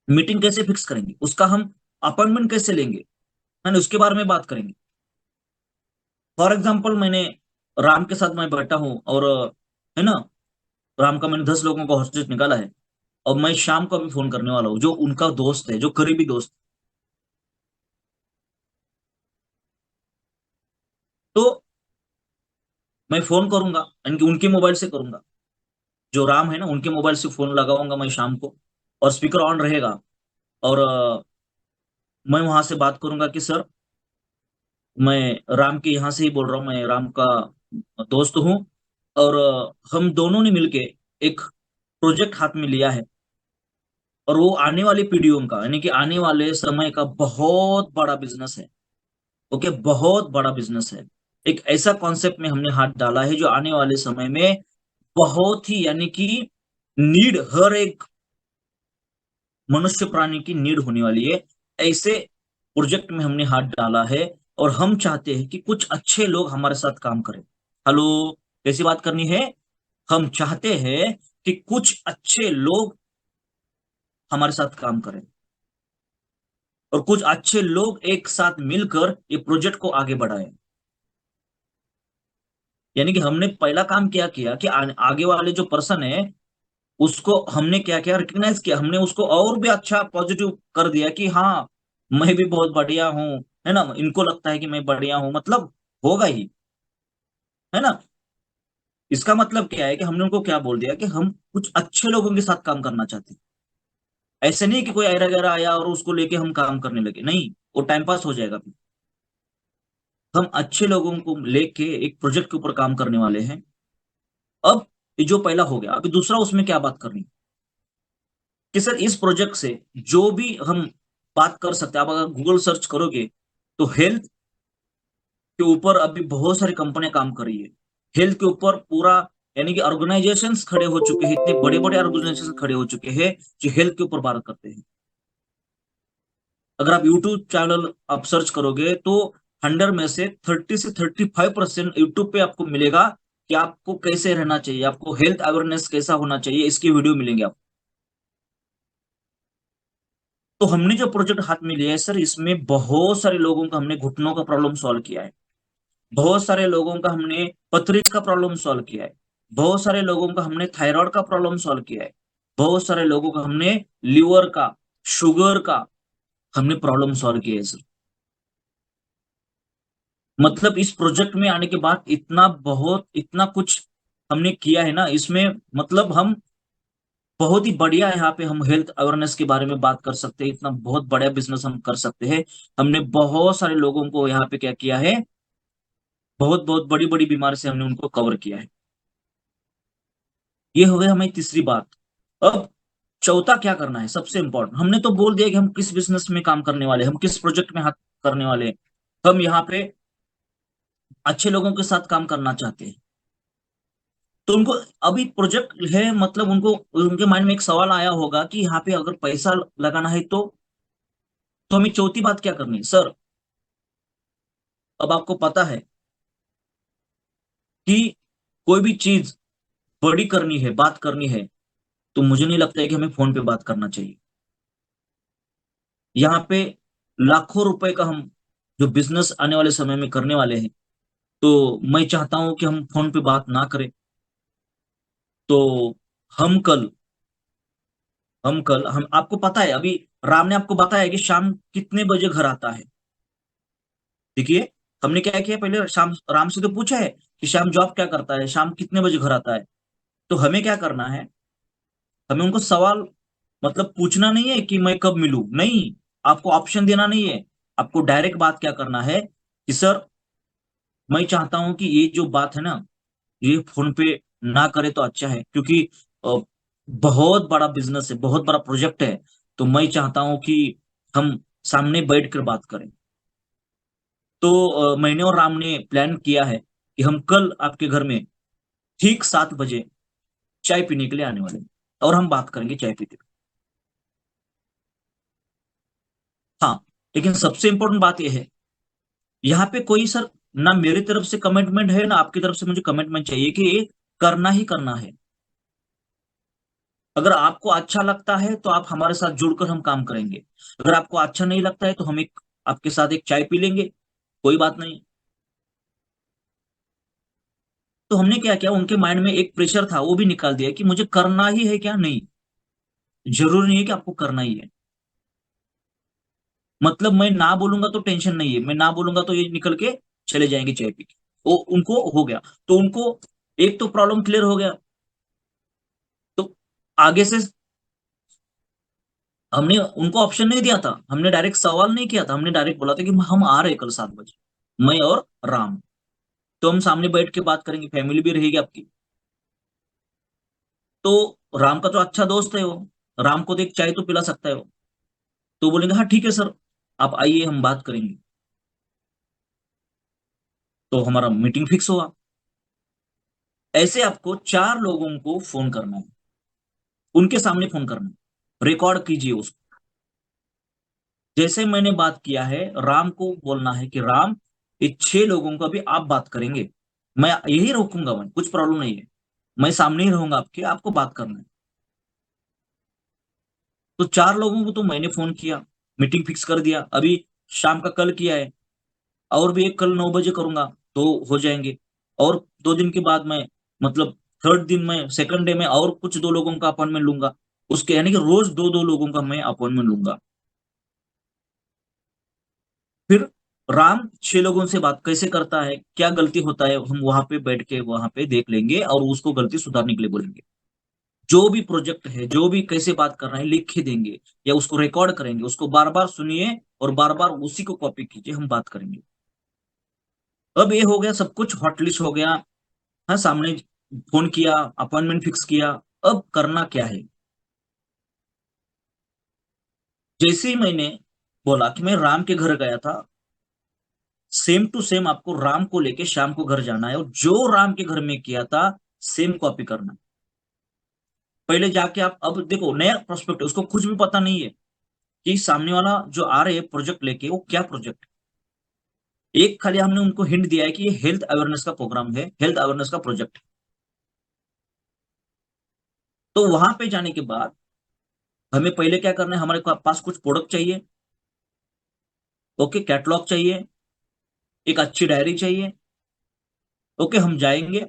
Meeting कैसे fix करेंगे, उसका हम अपॉइंटमेंट कैसे लेंगे, है ना, उसके बारे में बात करेंगे। फॉर एग्जाम्पल, मैंने राम के साथ मैं बैठा हूँ और है ना, राम का मैंने 10 लोगों को हॉस्टेज निकाला है, और मैं शाम को अभी फोन करने वाला हूँ जो उनका दोस्त है, जो करीबी दोस्त। तो मैं फोन करूंगा, यानी कि उनके मोबाइल से करूंगा, जो राम है ना उनके मोबाइल से फोन लगाऊंगा मैं शाम को, और स्पीकर ऑन रहेगा। और मैं वहां से बात करूंगा कि सर, मैं राम के यहाँ से ही बोल रहा हूँ, मैं राम का दोस्त हूँ, और हम दोनों ने मिलके एक प्रोजेक्ट हाथ में लिया है, और वो आने वाली पीढ़ियों का, यानी कि आने वाले समय का बहुत बड़ा बिजनेस है। ओके, बहुत बड़ा बिजनेस है। एक ऐसा कॉन्सेप्ट में हमने हाथ डाला है जो आने वाले समय में बहुत ही, यानी कि नीड, हर एक मनुष्य प्राणी की नीड होने वाली है। ऐसे प्रोजेक्ट में हमने हाथ डाला है, और हम चाहते हैं कि कुछ अच्छे लोग हमारे साथ काम करें। हेलो, कैसी बात करनी है? हम चाहते हैं कि कुछ अच्छे लोग हमारे साथ काम करें, और कुछ अच्छे लोग एक साथ मिलकर ये प्रोजेक्ट को आगे बढ़ाएं। यानी कि हमने पहला काम क्या किया कि आगे वाले जो पर्सन है, उसको हमने क्या किया, रिकग्नाइज किया, हमने उसको और भी अच्छा पॉजिटिव कर दिया कि हाँ, मैं भी बहुत बढ़िया हूँ, है ना, इनको लगता है कि मैं बढ़िया हूँ, मतलब होगा ही, है ना। इसका मतलब क्या है कि हमने उनको क्या बोल दिया कि हम कुछ अच्छे लोगों के साथ काम करना चाहते हैं। ऐसे नहीं कि कोई ऐरा गैरा आया और उसको लेके हम काम करने लगे, नहीं, वो टाइम पास हो जाएगा फिर। हम अच्छे लोगों को लेके एक प्रोजेक्ट के ऊपर काम करने वाले हैं। अब ये जो पहला हो गया, अभी दूसरा उसमें क्या बात करनी कि सर, इस प्रोजेक्ट से जो भी हम बात कर सकते हैं, आप अगर गूगल सर्च करोगे तो हेल्थ के ऊपर अभी बहुत सारी कंपनियां काम कर रही है। हेल्थ के ऊपर पूरा, यानी कि ऑर्गेनाइजेशंस खड़े हो चुके हैं, इतने बड़े बड़े ऑर्गेनाइजेशन खड़े हो चुके हैं जो हेल्थ के ऊपर बात करते हैं। अगर आप यूट्यूब चैनल आप सर्च करोगे तो 100 में से 30 से 35% यूट्यूब पे आपको मिलेगा कि आपको कैसे रहना चाहिए, आपको हेल्थ अवेयरनेस कैसा होना चाहिए, इसकी वीडियो मिलेंगे आपको। तो हमने जो प्रोजेक्ट हाथ में लिया है सर, इसमें बहुत सारे लोगों का हमने घुटनों का प्रॉब्लम सॉल्व किया है। बहुत सारे लोगों का हमने पथरीज का प्रॉब्लम सॉल्व किया है। बहुत सारे लोगों का हमने थायराइड का प्रॉब्लम सॉल्व किया है। बहुत सारे लोगों का हमने लिवर का, शुगर का हमने प्रॉब्लम सॉल्व किया है सर। मतलब इस प्रोजेक्ट में आने के बाद इतना बहुत, इतना कुछ हमने किया है ना इसमें, मतलब हम बहुत ही बढ़िया, यहाँ पे हम हेल्थ अवेयरनेस के बारे में बात कर सकते हैं, इतना बहुत बड़ा बिजनेस हम कर सकते हैं। हमने बहुत सारे लोगों को यहाँ पे क्या किया है, बहुत बहुत बड़ी बड़ी बीमारी से हमने उनको कवर किया है। ये हो गई हमारी तीसरी बात। अब चौथा क्या करना है, सबसे इंपॉर्टेंट, हमने तो बोल दिया कि हम किस बिजनेस में काम करने वाले हैं, हम किस प्रोजेक्ट में हाथ करने वाले हैं। हम यहाँ पे अच्छे लोगों के साथ काम करना चाहते हैं। तो उनको अभी प्रोजेक्ट है, मतलब उनको, उनके माइंड में एक सवाल आया होगा कि यहाँ पे अगर पैसा लगाना है तो हमें चौथी बात क्या करनी है सर। अब आपको पता है कि कोई भी चीज बड़ी करनी है, बात करनी है, तो मुझे नहीं लगता है कि हमें फोन पे बात करना चाहिए। यहाँ पे लाखों रुपए का हम जो बिजनेस आने वाले समय में करने वाले हैं, तो मैं चाहता हूं कि हम फोन पे बात ना करें। तो हम कल हम आपको पता है, अभी राम ने आपको बताया कि शाम कितने बजे घर आता है। देखिए, हमने क्या किया, पहले शाम राम से तो पूछा है कि शाम जॉब क्या करता है, शाम कितने बजे घर आता है। तो हमें क्या करना है, हमें उनको सवाल, मतलब पूछना नहीं है कि मैं कब मिलूं, नहीं, आपको ऑप्शन देना नहीं है। आपको डायरेक्ट बात क्या करना है कि सर, मैं चाहता हूं कि ये जो बात है ना, ये फोन पे ना करे तो अच्छा है, क्योंकि अ, बहुत बड़ा बिजनेस है, बहुत बड़ा प्रोजेक्ट है। तो मैं चाहता हूं कि हम सामने बैठ कर बात करें। तो मैंने और राम ने प्लान किया है कि हम कल आपके घर में ठीक 7 बजे चाय पीने के लिए आने वाले हैं, और हम बात करेंगे चाय पीते हुए। हाँ, लेकिन सबसे इंपॉर्टेंट बात यह है, यहाँ पे कोई सर, ना मेरी तरफ से कमिटमेंट है ना आपकी तरफ से मुझे कमिटमेंट चाहिए कि ये करना ही करना है। अगर आपको अच्छा लगता है तो आप हमारे साथ जुड़कर हम काम करेंगे। अगर आपको अच्छा नहीं लगता है तो हम एक आपके साथ एक चाय पी लेंगे, कोई बात नहीं। तो हमने क्या किया, उनके माइंड में एक प्रेशर था वो भी निकाल दिया कि मुझे करना ही है, क्या नहीं, जरूरी नहीं है कि आपको करना ही है। मतलब मैं ना बोलूंगा तो टेंशन नहीं है, मैं ना बोलूंगा तो ये निकल के चले जाएंगे चाय पी के। वो उनको हो गया। तो उनको एक तो प्रॉब्लम क्लियर हो गया। तो आगे से हमने उनको ऑप्शन नहीं दिया था, हमने डायरेक्ट सवाल नहीं किया था, हमने डायरेक्ट बोला था कि हम आ रहे हैं कल 7 बजे, मैं और राम। तो हम सामने बैठ के बात करेंगे, फैमिली भी रहेगी आपकी। तो राम का तो अच्छा दोस्त है वो, राम को तो एक चाय तो पिला सकता है वो। तो बोलेंगे हाँ ठीक है सर, आप आइए हम बात करेंगे। तो हमारा मीटिंग फिक्स हुआ। ऐसे आपको 4 लोगों को फोन करना है, उनके सामने फोन करना है, रिकॉर्ड कीजिए उसको। जैसे मैंने बात किया है, राम को बोलना है कि राम, ये 6 लोगों का भी आप बात करेंगे, मैं यही रोकूंगा, मैं कुछ प्रॉब्लम नहीं है, मैं सामने ही रहूंगा आपके, आपको बात करना है। तो 4 लोगों को तो मैंने फोन किया, मीटिंग फिक्स कर दिया, अभी शाम का कल किया है, और भी एक कल 9 बजे करूंगा, तो हो जाएंगे। और 2 दिन के बाद मैं, मतलब थर्ड दिन में, सेकंड डे में और कुछ 2 लोगों का अपॉइंटमेंट लूंगा। उसके यानी कि रोज दो दो लोगों का मैं अपॉइंटमेंट लूंगा। फिर राम 6 लोगों से बात कैसे करता है, क्या गलती होता है, हम वहां पे बैठ के वहां पे देख लेंगे और उसको गलती सुधारने के लिए बोलेंगे। जो भी प्रोजेक्ट है, जो भी कैसे बात कर रहे हैं, लिख के देंगे या उसको रिकॉर्ड करेंगे, उसको बार बार सुनिए और बार बार उसी को कॉपी कीजिए, हम बात करेंगे। अब ये हो गया, सब कुछ हॉट लिस्ट हो गया। हाँ, सामने फोन किया, अपॉइंटमेंट फिक्स किया। अब करना क्या है। जैसे ही मैंने बोला कि मैं राम के घर गया था, सेम टू सेम आपको राम को लेके शाम को घर जाना है, और जो राम के घर में किया था सेम कॉपी करना है। पहले जाके आप, अब देखो नया प्रोस्पेक्ट है, उसको कुछ भी पता नहीं है कि सामने वाला जो आ रहे हैं प्रोजेक्ट लेके वो क्या प्रोजेक्ट। एक खाली हमने उनको हिंट दिया है कि ये हेल्थ अवेयरनेस का प्रोग्राम है, हेल्थ अवेयरनेस का प्रोजेक्ट है। तो वहां पे जाने के बाद हमें पहले क्या करना है, हमारे पास कुछ प्रोडक्ट चाहिए, ओके, कैटलॉग चाहिए, एक अच्छी डायरी चाहिए। ओके, हम जाएंगे,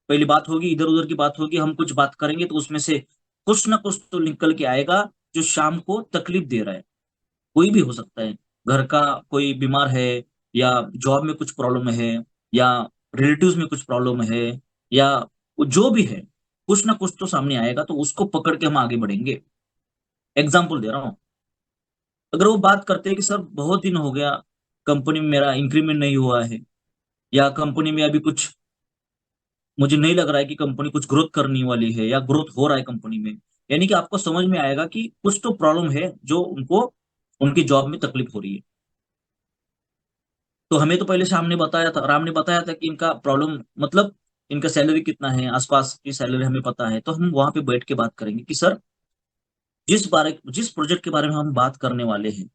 पहली बात होगी, इधर उधर की बात होगी, हम कुछ बात करेंगे तो उसमें से कुछ ना कुछ तो निकल के आएगा जो शाम को तकलीफ दे रहा है। कोई भी हो सकता है, घर का कोई बीमार है, या जॉब में कुछ प्रॉब्लम है, या रिलेटिव्स में कुछ प्रॉब्लम है, या वो जो भी है, कुछ ना कुछ तो सामने आएगा, तो उसको पकड़ के हम आगे बढ़ेंगे। एग्जाम्पल दे रहा हूँ। अगर वो बात करते हैं कि सर बहुत दिन हो गया कंपनी में मेरा इंक्रीमेंट नहीं हुआ है, या कंपनी में अभी कुछ, मुझे नहीं लग रहा है कि कंपनी कुछ ग्रोथ करने वाली है या ग्रोथ हो रहा है कंपनी में, यानी कि आपको समझ में आएगा कि कुछ तो प्रॉब्लम है जो उनको उनकी जॉब में तकलीफ हो रही है। तो हमें तो पहले शाम ने बताया था, राम ने बताया था कि इनका प्रॉब्लम, मतलब इनका सैलरी कितना है, आसपास की सैलरी हमें पता है, तो हम वहां पे बैठ के बात करेंगे कि सर, जिस प्रोजेक्ट के बारे में हम बात करने वाले हैं,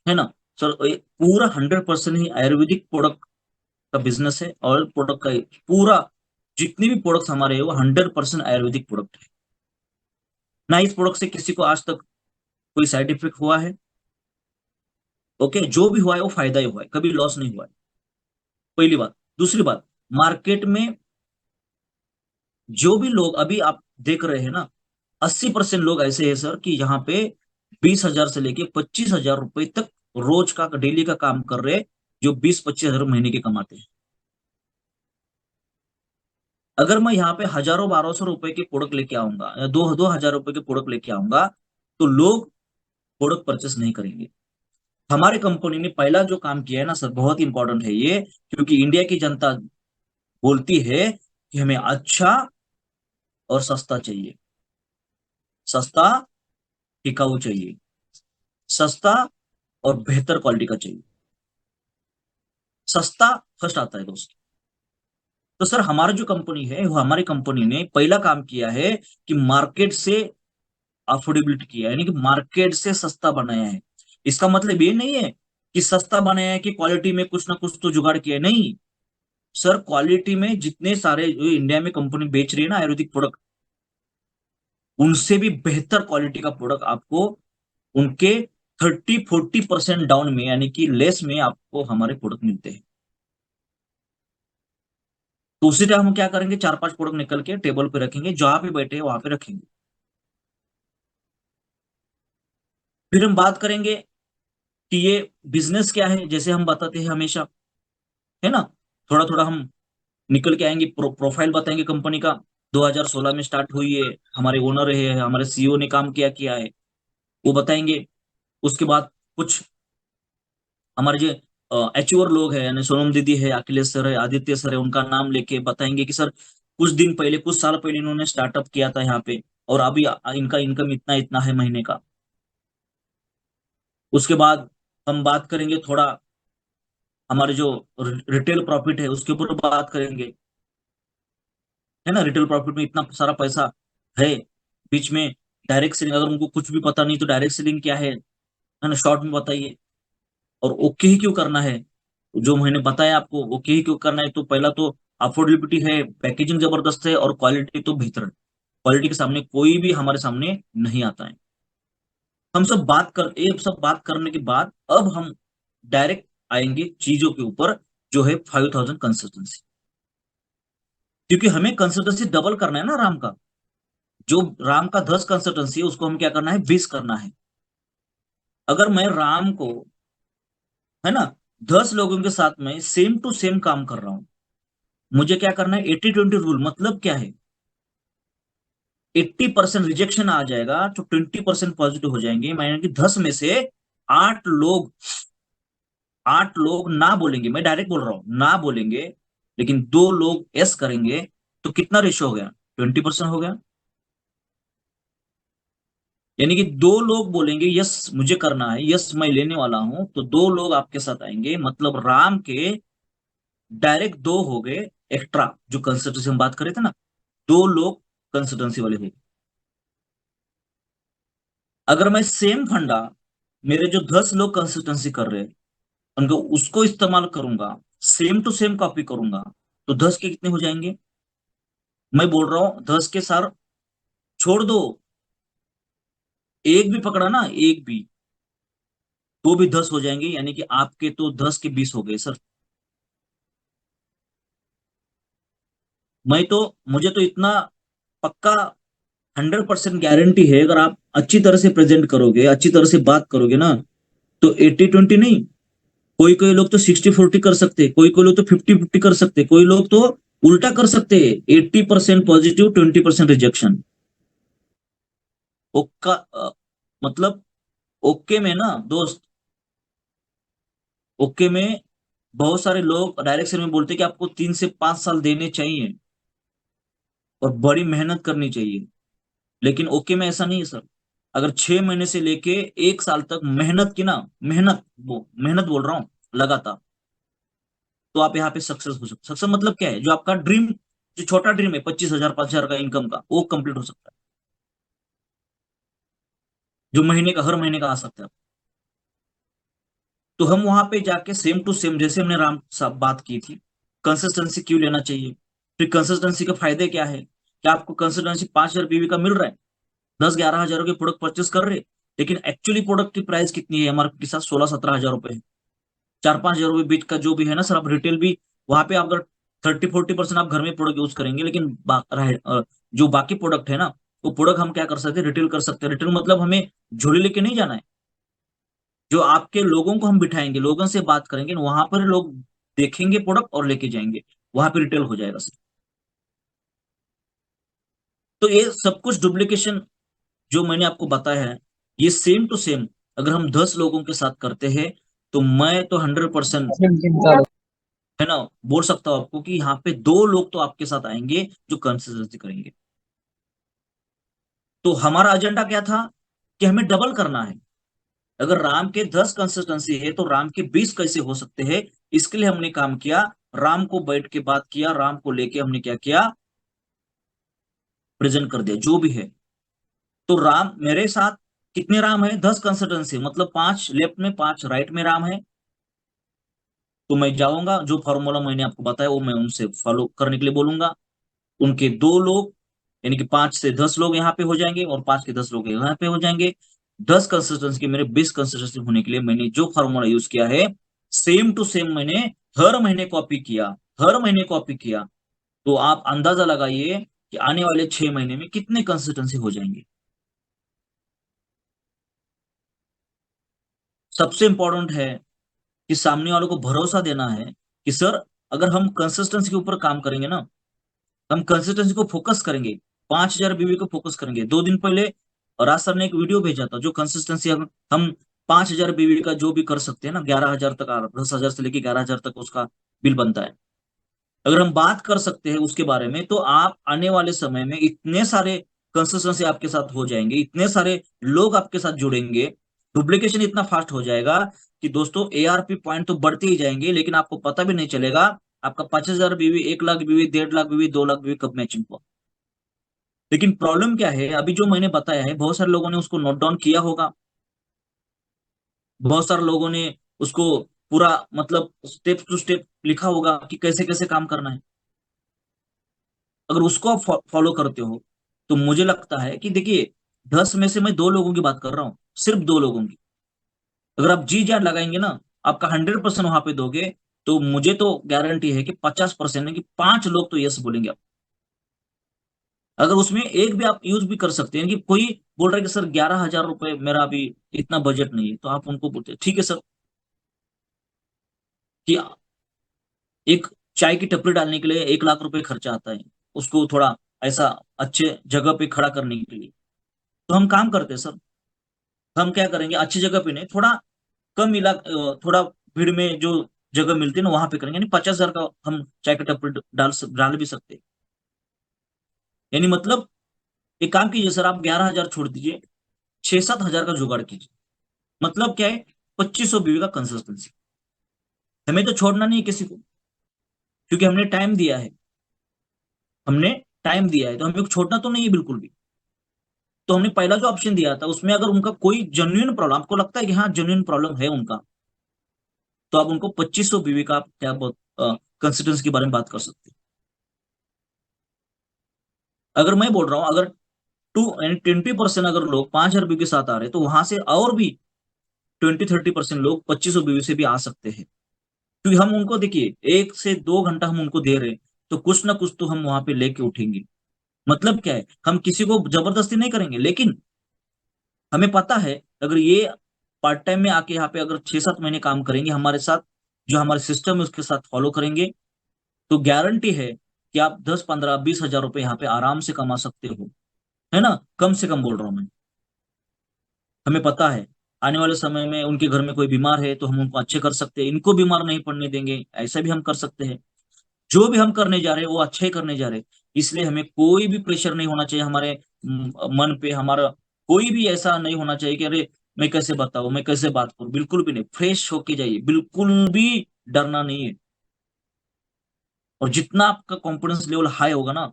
है ना सर, ये पूरा 100% ही आयुर्वेदिक प्रोडक्ट का बिजनेस है, ऑयल प्रोडक्ट का पूरा, जितने भी प्रोडक्ट्स हमारे हैं वो 100% आयुर्वेदिक प्रोडक्ट है। ना इस प्रोडक्ट से किसी को आज तक कोई साइड इफेक्ट हुआ है। ओके, जो भी हुआ है वो फायदा ही हुआ है, कभी लॉस नहीं हुआ है। पहली बात। दूसरी बात, मार्केट में जो भी लोग अभी आप देख रहे हैं ना, 80% लोग ऐसे हैं सर कि यहाँ पे 20,000 से लेके 25,000 रुपए तक रोज का डेली का काम कर रहे हैं, जो 20-25 हजार महीने के कमाते हैं। अगर मैं यहाँ पे हजारों 1,200 रुपए के प्रोडक्ट लेके आऊंगा, या 2-2 हजार रुपए के प्रोडक्ट लेके आऊंगा, तो लोग प्रोडक्ट परचेस नहीं करेंगे। हमारे कंपनी ने पहला जो काम किया है ना सर, बहुत इंपॉर्टेंट है ये, क्योंकि इंडिया की जनता बोलती है कि हमें अच्छा और सस्ता चाहिए, सस्ता, टिकाऊ चाहिए, सस्ता और बेहतर क्वालिटी का चाहिए। सस्ता फर्स्ट आता है दोस्त। तो सर हमारी जो कंपनी है, वो हमारी कंपनी ने पहला काम किया है कि मार्केट से अफोर्डेबिलिटी किया है, यानी कि मार्केट से सस्ता बनाया है। इसका मतलब ये नहीं है कि सस्ता बनाया है कि क्वालिटी में कुछ ना कुछ तो जुगाड़ किया है, नहीं। सर क्वालिटी में जितने सारे जो इंडिया में कंपनी बेच रही है ना आयुर्वेदिक प्रोडक्ट, उनसे भी बेहतर क्वालिटी का प्रोडक्ट आपको उनके 30-40% डाउन में, यानी कि लेस में आपको हमारे प्रोडक्ट मिलते हैं। तो उसी टाइम हम क्या करेंगे, 4-5 प्रोडक्ट निकल के टेबल पे रखेंगे, जहां पे बैठे हैं वहां पे रखेंगे। फिर हम बात करेंगे कि ये बिजनेस क्या है, जैसे हम बताते हैं हमेशा, है ना। थोड़ा थोड़ा हम निकल के आएंगे, प्रोफाइल बताएंगे कंपनी का। 2016 में स्टार्ट हुई है, हमारे ओनर है, हमारे सीईओ ने काम किया किया है, वो बताएंगे। उसके बाद कुछ हमारे जो एचओर लोग हैं, यानी सोनम दीदी है, अखिलेश सर है, आदित्य सर है, उनका नाम लेके बताएंगे कि सर कुछ दिन पहले, कुछ साल पहले इन्होंने स्टार्टअप किया था यहाँ पे, और अभी इनका इनकम इतना इतना है महीने का। उसके बाद हम बात करेंगे थोड़ा हमारे जो रिटेल प्रॉफिट है उसके ऊपर बात करेंगे, है ना। रिटेल प्रॉफिट में इतना सारा पैसा है। बीच में डायरेक्ट सेलिंग, अगर उनको कुछ भी पता नहीं तो डायरेक्ट सेलिंग क्या है ना, शॉर्ट में बताइए। और ओके ही क्यों करना है, जो मैंने बताया आपको, ओके ही क्यों करना है, तो पहला तो अफोर्डेबिलिटी है, पैकेजिंग जबरदस्त है, और क्वालिटी तो बेहतर है। क्वालिटी के सामने कोई भी हमारे सामने नहीं आता है। हम सब बात कर ये सब बात करने के बाद अब हम डायरेक्ट आएंगे चीजों के ऊपर, जो है 5000 कंसिस्टेंसी। क्योंकि हमें कंसिस्टेंसी डबल करना है ना राम का। जो राम का 10 कंसिस्टेंसी है उसको हम क्या करना है, 20 करना है। अगर मैं राम को, है ना, 10 लोगों के साथ में सेम टू सेम काम कर रहा हूं, मुझे क्या करना है, 80-20 रूल। मतलब क्या है, 80% रिजेक्शन आ जाएगा तो 20% पॉजिटिव हो जाएंगे, माने कि 10 में से 8 लोग, 8 लोग ना बोलेंगे, मैं डायरेक्ट बोल रहा हूं, ना बोलेंगे, लेकिन 2 लोग यस करेंगे। तो कितना रेशो हो गया, 20% हो गया। यानी कि 2 लोग बोलेंगे यस मुझे करना है, यस मैं लेने वाला हूं, तो 2 लोग आपके साथ आएंगे, मतलब राम के डायरेक्ट 2 हो गए एक्स्ट्रा, जो कंसल्टेंसी हम बात कर रहे थे ना, 2 लोग कंसल्टेंसी वाले हुए। अगर मैं सेम फंडा, मेरे जो 10 लोग कंसल्टेंसी कर रहे हैं, उनको उसको इस्तेमाल करूंगा, सेम टू सेम कॉपी करूंगा, तो 10 के कितने हो जाएंगे। मैं बोल रहा हूं 10 के सार छोड़ दो, एक भी पकड़ा ना, एक भी, तो भी 10 हो जाएंगे, यानी कि आपके तो 10 के 20 हो गए सर। मैं तो मुझे तो इतना पक्का 100% गारंटी है, अगर आप अच्छी तरह से प्रेजेंट करोगे, अच्छी तरह से बात करोगे ना, तो 80-20 नहीं, कोई कोई लोग तो 60-40 कर सकते हैं, कोई कोई लोग तो 50-50 कर सकते हैं, कोई लोग तो उल्टा कर सकते हैं, 80% पॉजिटिव, 20% रिजेक्शन। ओक्का मतलब ओके में ना दोस्त, ओके में बहुत सारे लोग डायरेक्शन में बोलते हैं कि आपको 3 से 5 साल देने चाहिए और बड़ी मेहनत करनी चाहिए, लेकिन ओके में ऐसा नहीं है सर। अगर 6 महीने से लेके 1 साल तक मेहनत की ना, मेहनत, वो मेहनत बोल रहा हूँ, लगातार, तो आप यहाँ पे सक्सेस हो सकते। सक्सेस मतलब क्या है, जो आपका ड्रीम, जो छोटा ड्रीम है 25,000 5,000 का इनकम का, वो कंप्लीट हो सकता है, जो महीने का, हर महीने का आ सकता है। तो हम वहां पे जाके सेम टू सेम, जैसे हमने राम साहब बात की थी, कंसिस्टेंसी क्यों लेना चाहिए, फिर कंसिस्टेंसी के फायदे क्या है, क्या आपको कंसिस्टेंसी 5,000 पीवी का मिल रहा है, 10-11 हजार के प्रोडक्ट परचेस कर रहे हैं, लेकिन एक्चुअली प्रोडक्ट की प्राइस कितनी है हमारे के साथ, 16-17 हजार रुपए है। 4-5 हजार रुपए बीच का जो भी है ना सर, आप रिटेल भी वहां पे आप अगर 30-40% आप घर में प्रोडक्ट यूज करेंगे, लेकिन जो बाकी प्रोडक्ट है ना, वो प्रोडक्ट हम क्या कर सकते हैं, रिटेल कर सकते हैं। रिटेल मतलब हमें झोले लेके नहीं जाना है, जो आपके लोगों को हम बिठाएंगे, लोगों से बात करेंगे, वहां पर लोग देखेंगे प्रोडक्ट और लेके जाएंगे, वहां पे रिटेल हो जाएगा सर। तो ये सब कुछ डुप्लीकेशन जो मैंने आपको बताया है, ये सेम टू सेम अगर हम 10 लोगों के साथ करते हैं, तो मैं तो 100% है ना बोल सकता हूं आपको कि यहाँ पे 2 लोग तो आपके साथ आएंगे जो कंसिस्टेंसी करेंगे। तो हमारा एजेंडा क्या था, कि हमें डबल करना है। अगर राम के 10 कंसिस्टेंसी है तो राम के 20 कैसे हो सकते हैं, इसके लिए हमने काम किया। राम को बैठ के बात किया, राम को लेके हमने क्या किया, प्रेजेंट कर दिया जो भी है। तो राम मेरे साथ, कितने राम है, 10 कंसिस्टेंसी, मतलब 5 लेफ्ट में 5 राइट में राम है। तो मैं जाऊंगा, जो फॉर्मूला मैंने आपको बताया वो मैं उनसे फॉलो करने के लिए बोलूंगा। उनके 2 लोग यानी कि 5 से 10 लोग यहाँ पे हो जाएंगे और 5 के 10 लोग यहाँ पे हो जाएंगे। 10 कंसिस्टेंसी के मेरे 20 कंसिस्टेंसी होने के लिए मैंने जो फॉर्मूला यूज किया है, सेम टू सेम मैंने हर महीने कॉपी किया, हर महीने कॉपी किया। तो आप अंदाजा लगाइए कि आने वाले 6 महीने में कितने कंसिस्टेंसी हो जाएंगे। सबसे इंपॉर्टेंट है कि सामने वालों को भरोसा देना है कि सर, अगर हम कंसिस्टेंसी के ऊपर काम करेंगे ना, हम कंसिस्टेंसी को फोकस करेंगे, 5,000 बीवी को फोकस करेंगे। 2 दिन पहले राज सर ने एक वीडियो भेजा था, जो कंसिस्टेंसी हम 5,000 बीवी का जो भी कर सकते हैं ना, 11,000 तक, 10,000 से लेके 11,000 तक उसका बिल बनता है। अगर हम बात कर सकते हैं उसके बारे में, तो आप आने वाले समय में इतने सारे कंसिस्टेंसी आपके साथ हो जाएंगे, इतने सारे लोग आपके साथ जुड़ेंगे, डुप्लीकेशन इतना फास्ट हो जाएगा कि दोस्तों एआरपी पॉइंट तो बढ़ते ही जाएंगे, लेकिन आपको पता भी नहीं चलेगा आपका 50,000 बीवी, 1 लाख बीवी, 1.5 लाख बीवी, 2 लाख बीवी कब मैचिंग हुआ। लेकिन प्रॉब्लम क्या है, अभी जो मैंने बताया है, बहुत सारे लोगों ने उसको नोट डाउन किया होगा, बहुत सारे लोगों ने उसको पूरा मतलब स्टेप टू स्टेप लिखा होगा कि कैसे कैसे काम करना है। अगर उसको आप फॉलो करते हो, तो मुझे लगता है कि देखिए, 10 में से मैं 2 लोगों की बात कर रहा हूँ, सिर्फ 2 लोगों की। अगर आप जी जान लगाएंगे ना, आपका 100% वहां पे दोगे, तो मुझे तो गारंटी है कि 50% है कि 5 लोग तो यस बोलेंगे आप। अगर उसमें एक भी आप यूज भी कर सकते हैं कि कोई बोल रहा है कि सर 11,000 रुपए मेरा अभी इतना बजट नहीं है, तो आप उनको बोलते हैं ठीक है सर, कि एक चाय की टपरी डालने के लिए 1 लाख रुपए खर्चा आता है, उसको थोड़ा ऐसा अच्छे जगह पे खड़ा करने के लिए। तो हम काम करते हैं सर, हम क्या करेंगे, अच्छी जगह पे नहीं, थोड़ा कम थोड़ा भीड़ में जो जगह मिलती है ना, वहां पे करेंगे। यानी 50,000 का हम चाय का टपरी डाल भी सकते हैं। यानी मतलब एक काम कीजिए सर, आप 11,000 छोड़ दीजिए, 6-7 हजार का जुगाड़ कीजिए। मतलब क्या है, 2500 बीवी का कंसिस्टेंसी। हमें तो छोड़ना नहीं है किसी को, क्योंकि हमने टाइम दिया है, हमने टाइम दिया है, तो हमें छोड़ना तो नहीं है बिल्कुल भी। तो हमने पहला जो ऑप्शन दिया था, उसमें अगर उनका कोई जेन्युइन प्रॉब्लम आपको लगता है कि हाँ जेन्युइन प्रॉब्लम है उनका, तो आप उनको 2500 बीवी का आप क्या कंसिस्टेंसी के बारे में बात कर सकते हैं। अगर मैं बोल रहा हूं, अगर 20% अगर लोग 5,000 बीवी के साथ आ रहे हैं, तो वहां से और भी 20-30% लोग 2500 बीवी से भी आ सकते हैं। क्योंकि हम उनको देखिए, 1 से 2 घंटा हम उनको दे रहे हैं, तो कुछ ना कुछ तो हम वहां पे लेके उठेंगे। मतलब क्या है, हम किसी को जबरदस्ती नहीं करेंगे, लेकिन हमें पता है, अगर ये पार्ट टाइम में आके यहाँ पे अगर 6-7 महीने काम करेंगे हमारे साथ, जो हमारे सिस्टम है उसके साथ फॉलो करेंगे, तो गारंटी है कि आप 10, 15, 20 हजार रुपए यहाँ पे आराम से कमा सकते हो। है ना, कम से कम बोल रहा हूँ मैं। हमें पता है आने वाले समय में उनके घर में कोई बीमार है, तो हम उनको अच्छे कर सकते हैं, इनको बीमार नहीं पड़ने देंगे, ऐसा भी हम कर सकते हैं। जो भी हम करने जा रहे हैं वो अच्छे ही करने जा रहे हैं। इसलिए हमें कोई भी प्रेशर नहीं होना चाहिए हमारे मन पे, हमारा कोई भी ऐसा नहीं होना चाहिए कि अरे मैं कैसे बताऊं, मैं कैसे बात करूं। बिल्कुल भी नहीं, फ्रेश होके जाइए, बिल्कुल भी डरना नहीं है। और जितना आपका कॉन्फिडेंस लेवल हाई होगा ना,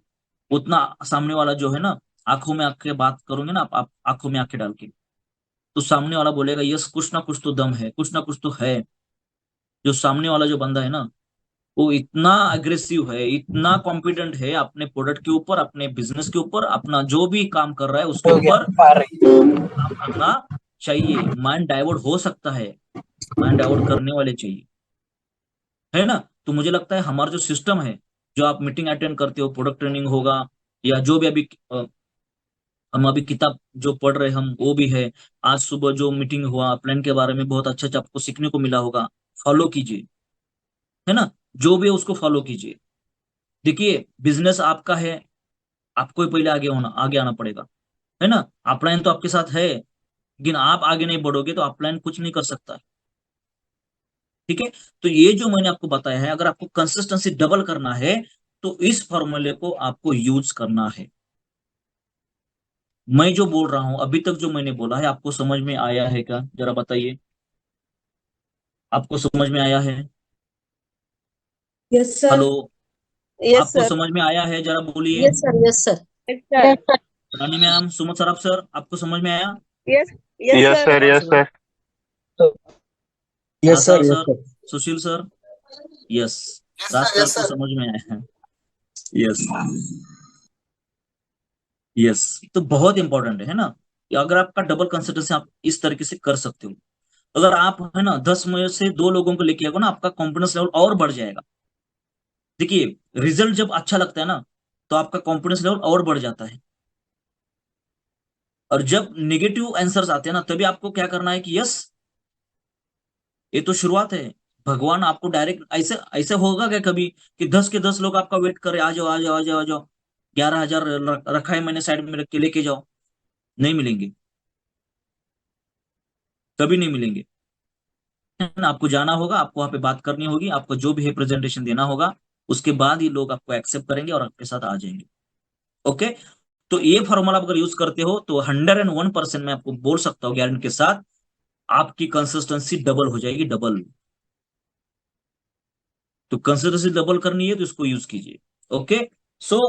उतना सामने वाला जो है ना, आंखों में आंखें बात करोगे ना आप आंखों में आंखें डाल के, तो सामने वाला बोलेगा यस, कुछ ना कुछ तो दम है, कुछ ना कुछ तो है। जो सामने वाला जो बंदा है ना, वो इतना अग्रेसिव है, इतना कॉन्फिडेंट है अपने प्रोडक्ट के ऊपर, अपने बिजनेस के ऊपर, अपना जो भी काम कर रहा है उसके हो गया ऊपर, पा रही काम करना चाहिए। माइंड डाइवर्ट हो सकता है, माइंड डाइवर्ट करने वाले चाहिए। है ना। तो मुझे लगता है हमारा जो सिस्टम है, जो आप मीटिंग अटेंड करते हो, प्रोडक्ट ट्रेनिंग होगा, या जो भी अभी हम अभी किताब जो पढ़ रहे हैं हम, वो भी है। आज सुबह जो मीटिंग हुआ प्लान के बारे में, बहुत अच्छा अच्छा आपको सीखने को मिला होगा। फॉलो कीजिए, है ना, जो भी है उसको फॉलो कीजिए। देखिए, बिजनेस आपका है, आपको ही पहले आगे आना पड़ेगा। है ना। अपलाइन तो आपके साथ है, लेकिन आप आगे नहीं बढ़ोगे तो अपलाइन कुछ नहीं कर सकता। ठीक है। तो ये जो मैंने आपको बताया है, अगर आपको कंसिस्टेंसी डबल करना है, तो इस फॉर्मूले को आपको यूज करना है। मैं जो बोल रहा हूं अभी तक, जो मैंने बोला है, आपको समझ में आया है क्या, जरा बताइए। आपको समझ में आया है? Yes sir. हेलो। यस आपको सर। समझ में आया है, जरा बोलिए। Yes sir. Yes sir. Yes sir. Rani ma'am, Suman sir, आप सर, आपको समझ में आया? Yes yes yes sir. Sir, Akash yes sir, sir. आर yes sir, yes sir, sir. Sushil sir, yes. Yes Raj sir, sir yes को सर। समझ में आया है। यस। यस, तो बहुत इंपॉर्टेंट है ना, कि अगर आपका डबल कंसिस्टेंसी आप इस तरीके से कर सकते हो। अगर आप है ना 10 में से 2 लोगों को लेके आओगे ना, आपका कॉन्फिडेंस लेवल और बढ़ जाएगा। देखिए, रिजल्ट जब अच्छा लगता है ना, तो आपका कॉन्फिडेंस लेवल और बढ़ जाता है। और जब निगेटिव आंसर्स आते हैं ना, तभी आपको क्या करना है कि यस, ये तो शुरुआत है। भगवान आपको डायरेक्ट ऐसे ऐसे होगा क्या कभी कि 10 के 10 लोग आपका वेट करे, आ जाओ आ जाओ आ जाओ आ जाओ, 11,000 रखा है मैंने साइड में, रख के लेके जाओ। नहीं मिलेंगे, कभी नहीं मिलेंगे। है ना, आपको जाना होगा, आपको वहां पे बात करनी होगी, आपको जो भी है प्रेजेंटेशन देना होगा, उसके बाद ही लोग आपको एक्सेप्ट करेंगे और आपके साथ आ जाएंगे। ओके। तो ये फॉर्मूला अगर यूज करते हो तो 101% मैं आपको बोल सकता हूँ गारंटी के साथ, आपकी कंसिस्टेंसी डबल हो जाएगी, डबल। तो कंसिस्टेंसी डबल करनी है तो इसको यूज कीजिए। ओके। सो